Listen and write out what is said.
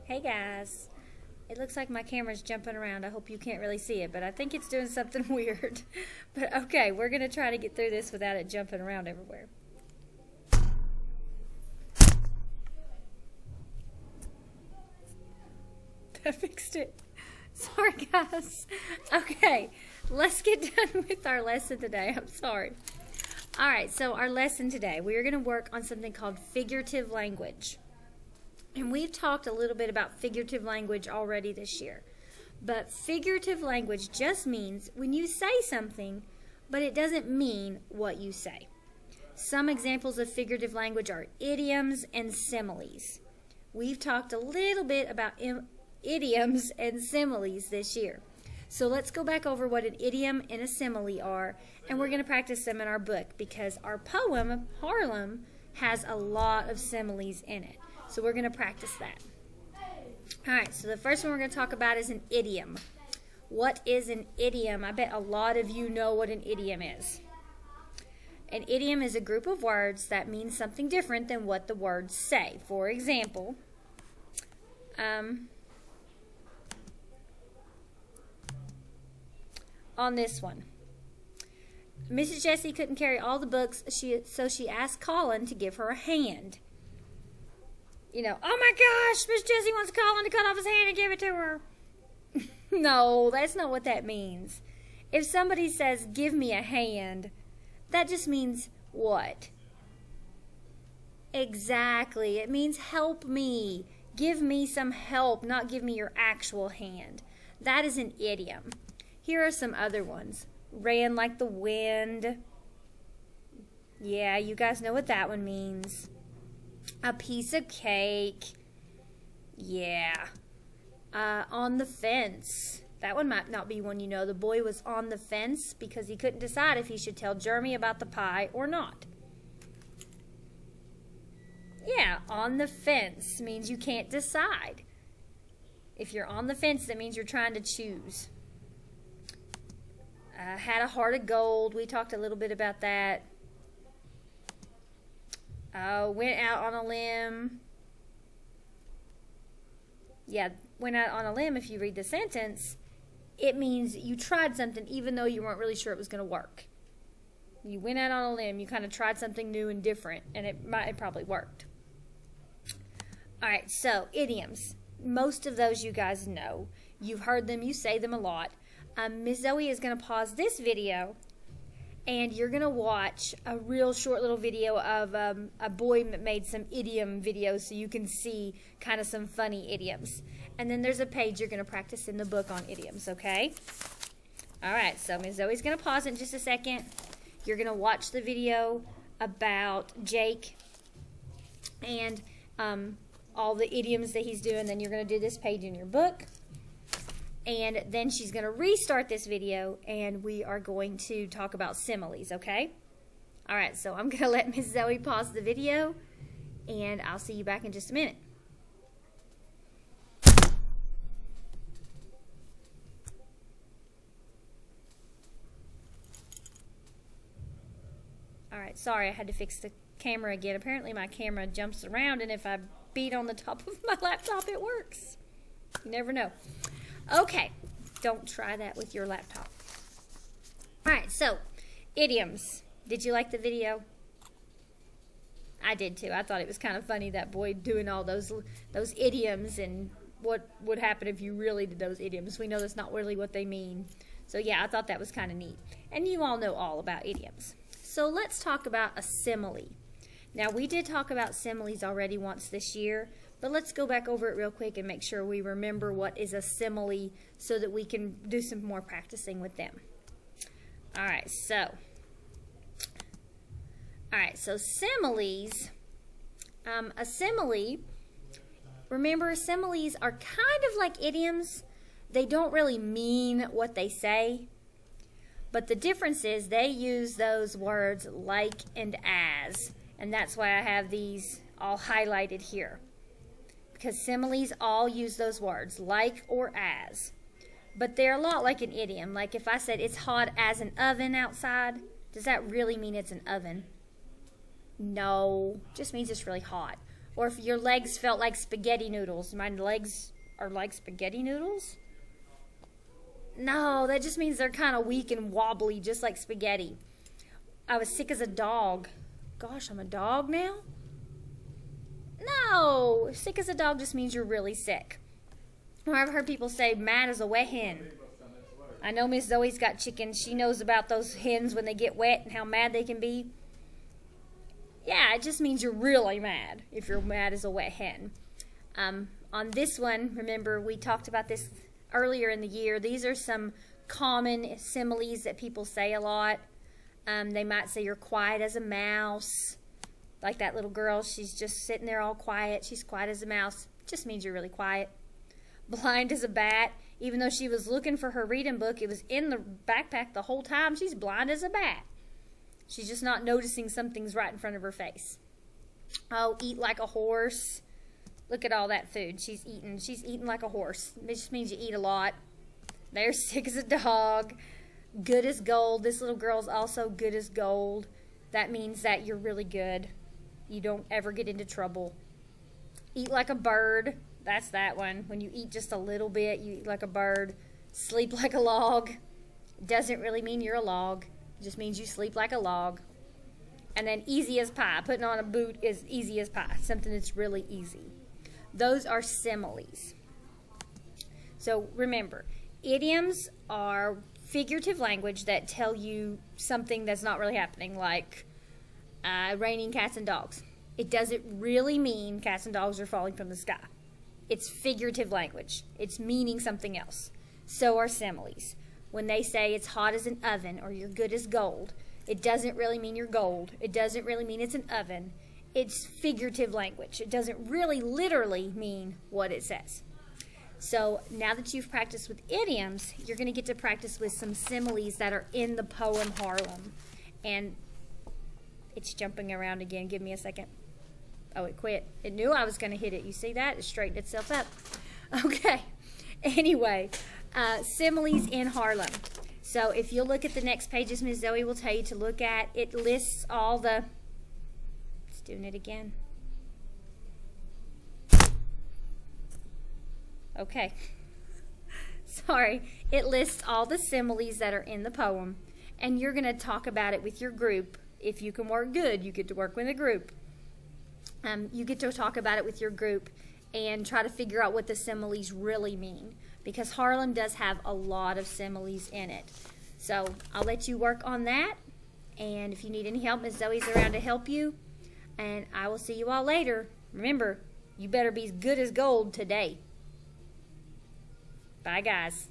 Hey guys, it looks like my camera's jumping around. I hope you can't really see it, but I think it's doing something weird. But okay, we're going to try to get through this without it jumping around everywhere. I fixed it. Sorry guys. Okay, let's get done with our lesson today. I'm sorry. Alright, so our lesson today, we are going to work on something called figurative language. And we've talked a little bit about figurative language already this year. But figurative language just means when you say something, but it doesn't mean what you say. Some examples of figurative language are idioms and similes. We've talked a little bit about idioms and similes this year. So let's go back over what an idiom and a simile are, and we're going to practice them in our book because our poem, Harlem, has a lot of similes in it. So we're going to practice that. Alright, so the first one we're going to talk about is an idiom. What is an idiom? I bet a lot of you know what an idiom is. An idiom is a group of words that mean something different than what the words say. For example, on this one, Mrs. Jessie couldn't carry all the books, so she asked Colin to give her a hand. You know, oh my gosh, Miss Jessie wants Colin to cut off his hand and give it to her. No, that's not what that means. If somebody says, give me a hand, that just means what? Exactly. It means help me. Give me some help, not give me your actual hand. That is an idiom. Here are some other ones. Ran like the wind. Yeah, you guys know what that one means. A piece of cake. Yeah. On the fence. That one might not be one you know. The boy was on the fence because he couldn't decide if he should tell Jeremy about the pie or not. Yeah, on the fence means you can't decide. If you're on the fence, that means you're trying to choose. Had a heart of gold. We talked a little bit about that. Went out on a limb. Yeah, went out on a limb, if you read the sentence, it means you tried something even though you weren't really sure it was going to work. You went out on a limb, you kind of tried something new and different, and it probably worked. Alright, so idioms. Most of those you guys know. You've heard them, you say them a lot. Miss Zoe is going to pause this video, and you're going to watch a real short little video of a boy that made some idiom videos so you can see kind of some funny idioms. And then there's a page you're going to practice in the book on idioms, okay? Alright, so Miss Zoe's going to pause it in just a second. You're going to watch the video about Jake and all the idioms that he's doing. Then you're going to do this page in your book. And then she's going to restart this video, and we are going to talk about similes, okay? Alright, so I'm going to let Miss Zoe pause the video, and I'll see you back in just a minute. Alright, sorry, I had to fix the camera again. Apparently my camera jumps around, and if I beat on the top of my laptop, it works. You never know. Okay, don't try that with your laptop. Alright, so, idioms. Did you like the video? I did too. I thought it was kind of funny, that boy doing all those idioms and what would happen if you really did those idioms. We know that's not really what they mean. So yeah, I thought that was kind of neat. And you all know all about idioms. So let's talk about a simile. Now, we did talk about similes already once this year, but let's go back over it real quick and make sure we remember what is a simile so that we can do some more practicing with them. Alright, so similes. A simile, remember, similes are kind of like idioms. They don't really mean what they say, but the difference is they use those words like and as. And that's why I have these all highlighted here. Because similes all use those words, like or as. But they're a lot like an idiom. Like if I said it's hot as an oven outside, does that really mean it's an oven? No, just means it's really hot. Or if your legs felt like spaghetti noodles. My legs are like spaghetti noodles? No, that just means they're kind of weak and wobbly, just like spaghetti. I was sick as a dog. Gosh, I'm a dog now? No, sick as a dog just means you're really sick. Or I've heard people say mad as a wet hen. I know Miss Zoe's got chickens. She knows about those hens when they get wet and how mad they can be. Yeah, it just means you're really mad if you're mad as a wet hen. On this one, remember we talked about this earlier in the year. These are some common similes that people say a lot. They might say you're quiet as a mouse. Like that little girl, she's just sitting there all quiet. She's quiet as a mouse. It just means you're really quiet. Blind as a bat. Even though she was looking for her reading book, it was in the backpack the whole time. She's blind as a bat. She's just not noticing something's right in front of her face. Oh, eat like a horse. Look at all that food she's eating. She's eating like a horse. It just means you eat a lot. They're sick as a dog. Good as gold. This little girl's also good as gold. That means that you're really good. You don't ever get into trouble. Eat like a bird. That's that one. When you eat just a little bit, you eat like a bird. Sleep like a log. It doesn't really mean you're a log. It just means you sleep like a log. And then easy as pie. Putting on a boot is easy as pie. Something that's really easy. Those are similes. So remember, idioms are figurative language that tell you something that's not really happening, like raining cats and dogs. It doesn't really mean cats and dogs are falling from the sky. It's figurative language. It's meaning something else. So are similes. When they say it's hot as an oven or you're good as gold, it doesn't really mean you're gold. It doesn't really mean it's an oven. It's figurative language. It doesn't really literally mean what it says. So now that you've practiced with idioms, you're going to get to practice with some similes that are in the poem Harlem. And it's jumping around again. Give me a second. Oh, it quit. It knew I was going to hit it. You see that? It straightened itself up. Okay. Anyway, similes in Harlem. So if you'll look at the next pages Ms. Zoe will tell you to look at, it lists all the... It's doing it again. Okay. Sorry. It lists all the similes that are in the poem, and you're going to talk about it with your group. If you can work good, you get to work with a group. You get to talk about it with your group and try to figure out what the similes really mean, because Harlem does have a lot of similes in it. So I'll let you work on that, and if you need any help, Ms. Zoe's around to help you, and I will see you all later. Remember, you better be as good as gold today. Bye, guys.